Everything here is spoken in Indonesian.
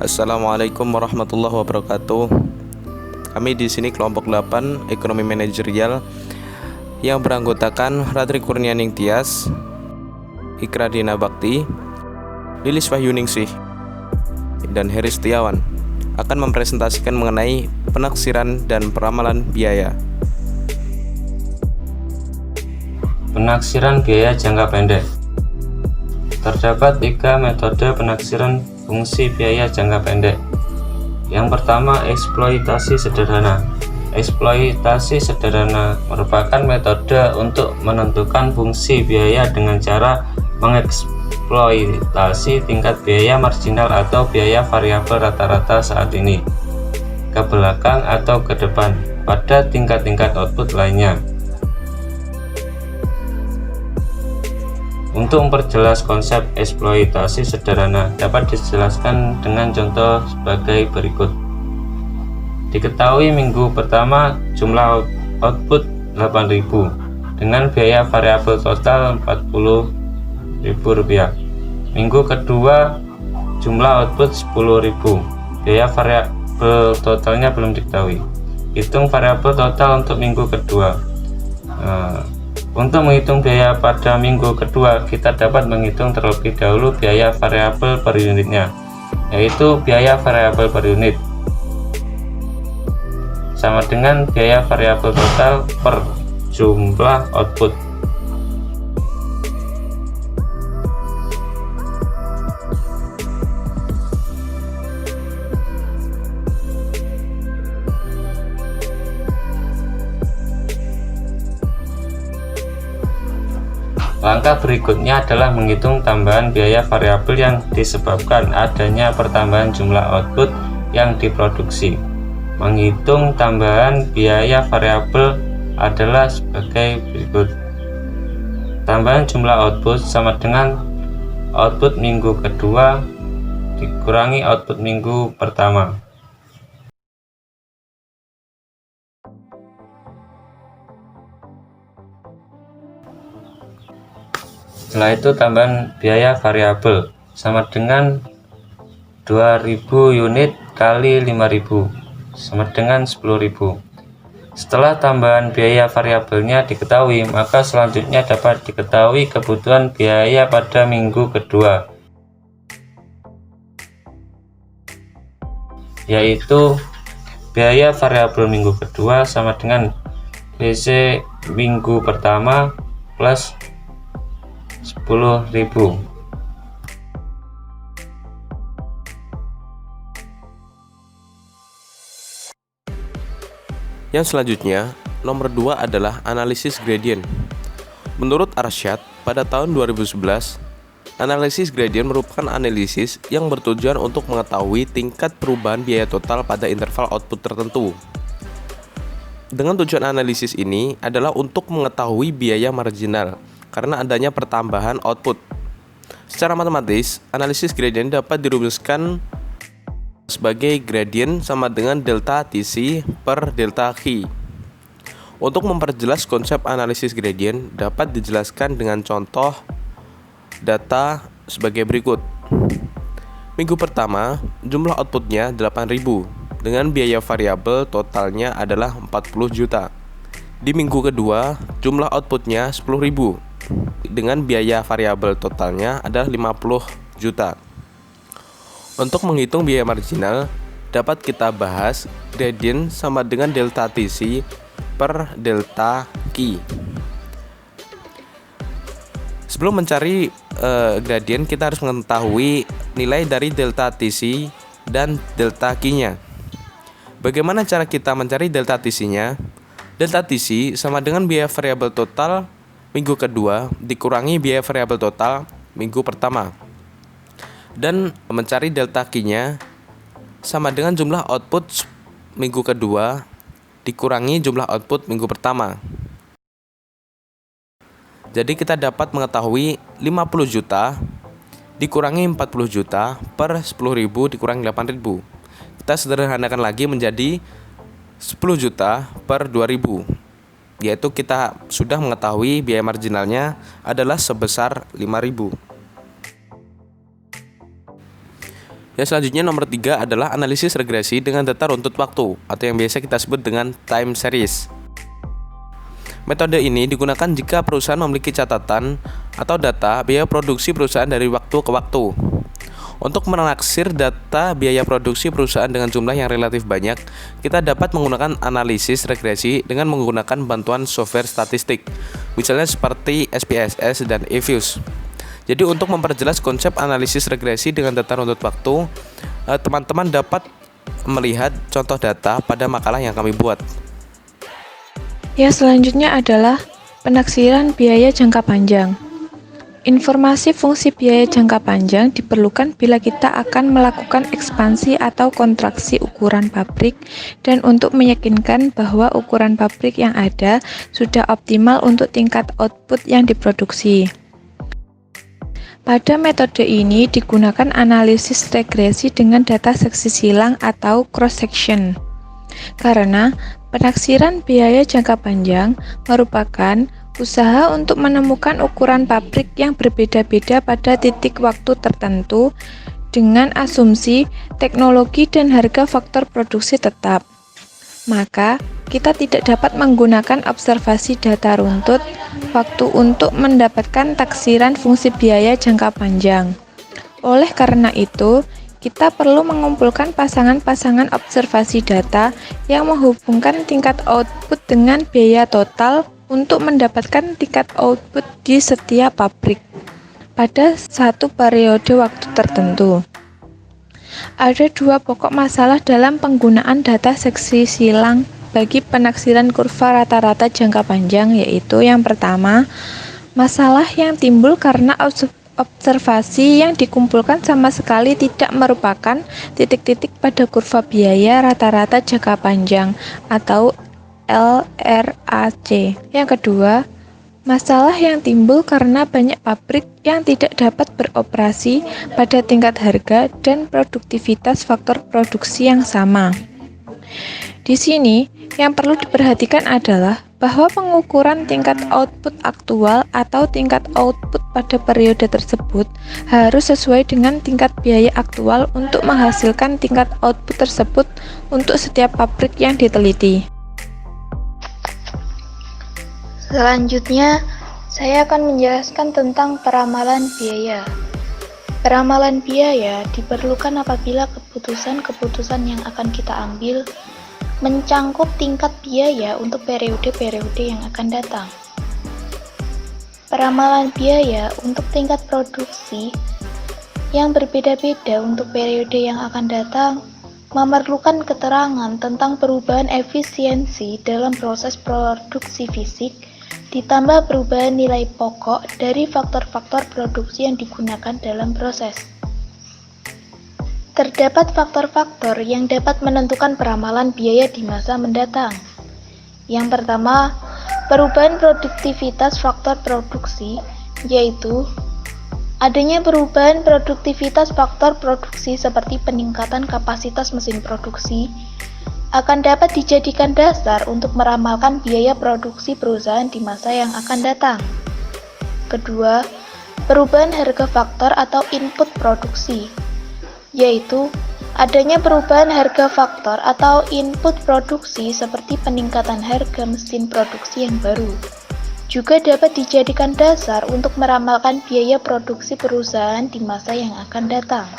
Assalamualaikum warahmatullahi wabarakatuh. Kami di sini kelompok 8 Ekonomi Manajerial yang beranggotakan Radri Kurnianing Tias, Ikra Dina Bakti, Lilis Wahyuningsih, dan Heri Setiawan akan mempresentasikan mengenai penaksiran dan peramalan biaya. Penaksiran biaya jangka pendek. Terdapat 3 metode penaksiran fungsi biaya jangka pendek. Yang pertama, eksploitasi sederhana. Eksploitasi sederhana merupakan metode untuk menentukan fungsi biaya dengan cara mengeksploitasi tingkat biaya marginal atau biaya variabel rata-rata saat ini ke belakang atau ke depan pada tingkat-tingkat output lainnya. Untuk memperjelas konsep eksploitasi sederhana dapat dijelaskan dengan contoh sebagai berikut. Diketahui minggu pertama jumlah output 8.000 dengan biaya variabel total Rp40.000. Minggu kedua jumlah output 10.000, biaya variabel totalnya belum diketahui. Hitung variabel total untuk minggu kedua. Untuk menghitung biaya pada minggu kedua, kita dapat menghitung terlebih dahulu biaya variabel per unitnya, yaitu biaya variabel per unit sama dengan biaya variabel total per jumlah output. Langkah berikutnya adalah menghitung tambahan biaya variabel yang disebabkan adanya pertambahan jumlah output yang diproduksi. Menghitung tambahan biaya variabel adalah sebagai berikut. Tambahan jumlah output sama dengan output minggu kedua dikurangi output minggu pertama. Setelah itu tambahan biaya variabel sama dengan 2000 unit kali 5000 sama dengan 10.000. Setelah tambahan biaya variabelnya diketahui, maka selanjutnya dapat diketahui kebutuhan biaya pada minggu kedua, yaitu biaya variabel minggu kedua sama dengan BC minggu pertama plus 10.000. Yang selanjutnya, nomor 2 adalah analisis gradient. Menurut Arsyad, pada tahun 2011, analisis gradient merupakan analisis yang bertujuan untuk mengetahui tingkat perubahan biaya total pada interval output tertentu. Dengan tujuan analisis ini adalah untuk mengetahui biaya marginal karena adanya pertambahan output. Secara matematis, analisis gradient dapat dirumuskan sebagai gradient sama dengan delta TC per delta Q. Untuk memperjelas konsep analisis gradient dapat dijelaskan dengan contoh data sebagai berikut. Minggu pertama, jumlah outputnya 8.000 dengan biaya variabel totalnya adalah 40 juta. Di minggu kedua, jumlah outputnya 10.000 dengan biaya variabel totalnya adalah 50 juta. Untuk menghitung biaya marginal, dapat kita bahas gradient sama dengan delta TC per delta Q. Sebelum mencari gradient, kita harus mengetahui nilai dari delta TC dan delta Q-nya. Bagaimana cara kita mencari delta TC-nya? Delta TC sama dengan biaya variabel total minggu kedua dikurangi biaya variabel total minggu pertama. Dan mencari delta Q-nya sama dengan jumlah output minggu kedua dikurangi jumlah output minggu pertama. Jadi kita dapat mengetahui 50 juta dikurangi 40 juta per 10.000 dikurangi 8.000. Kita sederhanakan lagi menjadi 10 juta per 2.000, yaitu kita sudah mengetahui biaya marginalnya adalah sebesar 5.000. Yang selanjutnya nomor 3 adalah analisis regresi dengan data runtut waktu atau yang biasa kita sebut dengan time series. Metode ini digunakan jika perusahaan memiliki catatan atau data biaya produksi perusahaan dari waktu ke waktu. Untuk menaksir data biaya produksi perusahaan dengan jumlah yang relatif banyak, kita dapat menggunakan analisis regresi dengan menggunakan bantuan software statistik, misalnya seperti SPSS dan eViews. Jadi untuk memperjelas konsep analisis regresi dengan data runtut waktu, teman-teman dapat melihat contoh data pada makalah yang kami buat. Yang selanjutnya adalah penaksiran biaya jangka panjang. Informasi fungsi biaya jangka panjang diperlukan bila kita akan melakukan ekspansi atau kontraksi ukuran pabrik dan untuk meyakinkan bahwa ukuran pabrik yang ada sudah optimal untuk tingkat output yang diproduksi. Pada metode ini digunakan analisis regresi dengan data seksi silang atau cross-section. Karena penaksiran biaya jangka panjang merupakan usaha untuk menemukan ukuran pabrik yang berbeda-beda pada titik waktu tertentu dengan asumsi teknologi dan harga faktor produksi tetap. Maka, kita tidak dapat menggunakan observasi data runtut waktu untuk mendapatkan taksiran fungsi biaya jangka panjang. Oleh karena itu, kita perlu mengumpulkan pasangan-pasangan observasi data yang menghubungkan tingkat output dengan biaya total untuk mendapatkan tingkat output di setiap pabrik pada satu periode waktu tertentu. Ada dua pokok masalah dalam penggunaan data seksi silang bagi penaksiran kurva rata-rata jangka panjang, yaitu yang pertama, masalah yang timbul karena observasi yang dikumpulkan sama sekali tidak merupakan titik-titik pada kurva biaya rata-rata jangka panjang atau LRAC. Yang kedua, masalah yang timbul karena banyak pabrik yang tidak dapat beroperasi pada tingkat harga dan produktivitas faktor produksi yang sama. Di sini, yang perlu diperhatikan adalah bahwa pengukuran tingkat output aktual atau tingkat output pada periode tersebut harus sesuai dengan tingkat biaya aktual untuk menghasilkan tingkat output tersebut untuk setiap pabrik yang diteliti. Selanjutnya, saya akan menjelaskan tentang peramalan biaya. Peramalan biaya diperlukan apabila keputusan-keputusan yang akan kita ambil mencangkup tingkat biaya untuk periode-periode yang akan datang. Peramalan biaya untuk tingkat produksi yang berbeda-beda untuk periode yang akan datang memerlukan keterangan tentang perubahan efisiensi dalam proses produksi fisik ditambah perubahan nilai pokok dari faktor-faktor produksi yang digunakan dalam proses. Terdapat faktor-faktor yang dapat menentukan peramalan biaya di masa mendatang. Yang pertama, perubahan produktivitas faktor produksi, yaitu adanya perubahan produktivitas faktor produksi seperti peningkatan kapasitas mesin produksi, akan dapat dijadikan dasar untuk meramalkan biaya produksi perusahaan di masa yang akan datang. Kedua, perubahan harga faktor atau input produksi, yaitu adanya perubahan harga faktor atau input produksi seperti peningkatan harga mesin produksi yang baru. Juga dapat dijadikan dasar untuk meramalkan biaya produksi perusahaan di masa yang akan datang.